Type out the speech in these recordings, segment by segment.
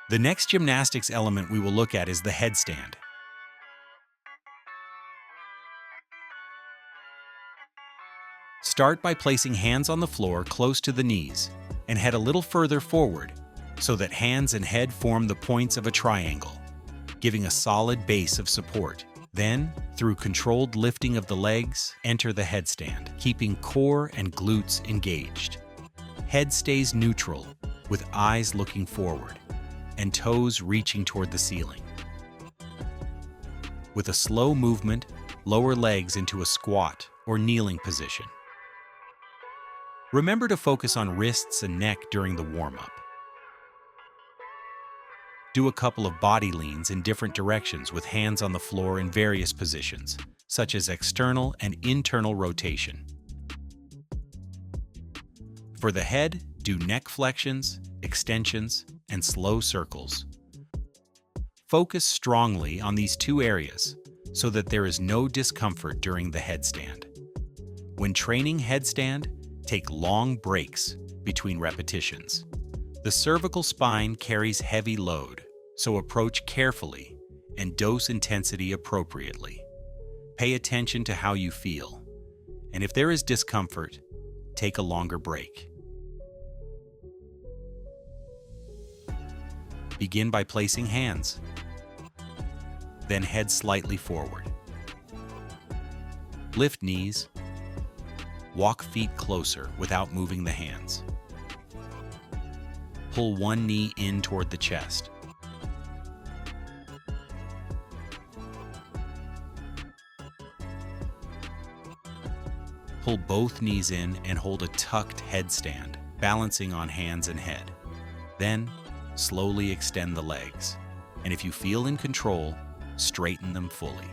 The next gymnastics element we will look at is the headstand. Start by placing hands on the floor close to the knees and head a little further forward so that hands and head form the points of a triangle, giving a solid base of support. Then, through controlled lifting of the legs, enter the headstand, keeping core and glutes engaged. Head stays neutral, with eyes looking forward and toes reaching toward the ceiling. With a slow movement, lower legs into a squat or kneeling position. Remember to focus on wrists and neck during the warm-up. Do a couple of body leans in different directions with hands on the floor in various positions, such as external and internal rotation. For the head, do neck flexions, extensions, and slow circles. Focus strongly on these two areas so that there is no discomfort during the headstand. When training headstand, take long breaks between repetitions. The cervical spine carries heavy load, so approach carefully and dose intensity appropriately. Pay attention to how you feel, and if there is discomfort, take a longer break. Begin by placing hands, then head slightly forward. Lift knees. Walk feet closer without moving the hands. Pull one knee in toward the chest. Pull both knees in and hold a tucked headstand, balancing on hands and head. Then, slowly extend the legs, and if you feel in control, straighten them fully.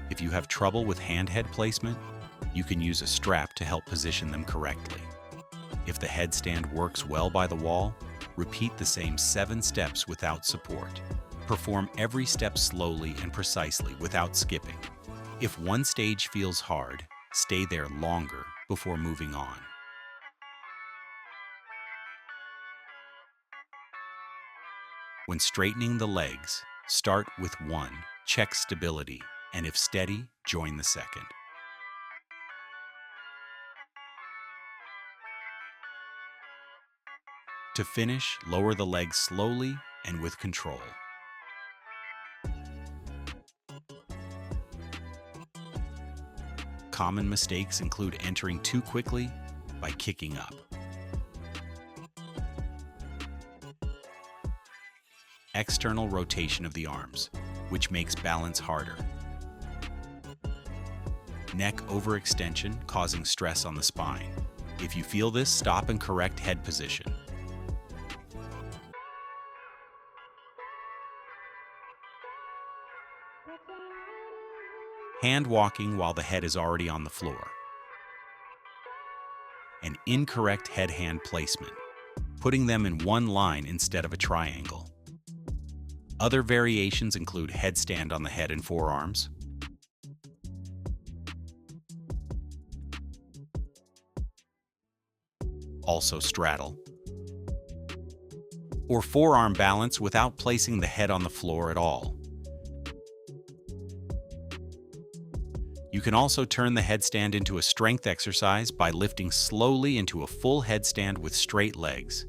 If you have trouble with hand-head placement, you can use a strap to help position them correctly. If the headstand works well by the wall, repeat the same 7 steps without support. Perform every step slowly and precisely without skipping. If one stage feels hard, stay there longer before moving on. When straightening the legs, start with one, check stability, and if steady, join the second. To finish, lower the legs slowly and with control. Common mistakes include entering too quickly by kicking up. External rotation of the arms, which makes balance harder. Neck overextension causing stress on the spine. If you feel this, stop and correct head position. Hand walking while the head is already on the floor. An incorrect head-hand placement, putting them in one line instead of a triangle. Other variations include headstand on the head and forearms, also straddle, or forearm balance without placing the head on the floor at all. You can also turn the headstand into a strength exercise by lifting slowly into a full headstand with straight legs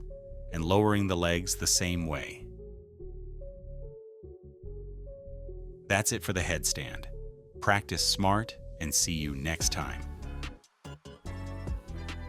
and lowering the legs the same way. That's it for the headstand. Practice smart and see you next time.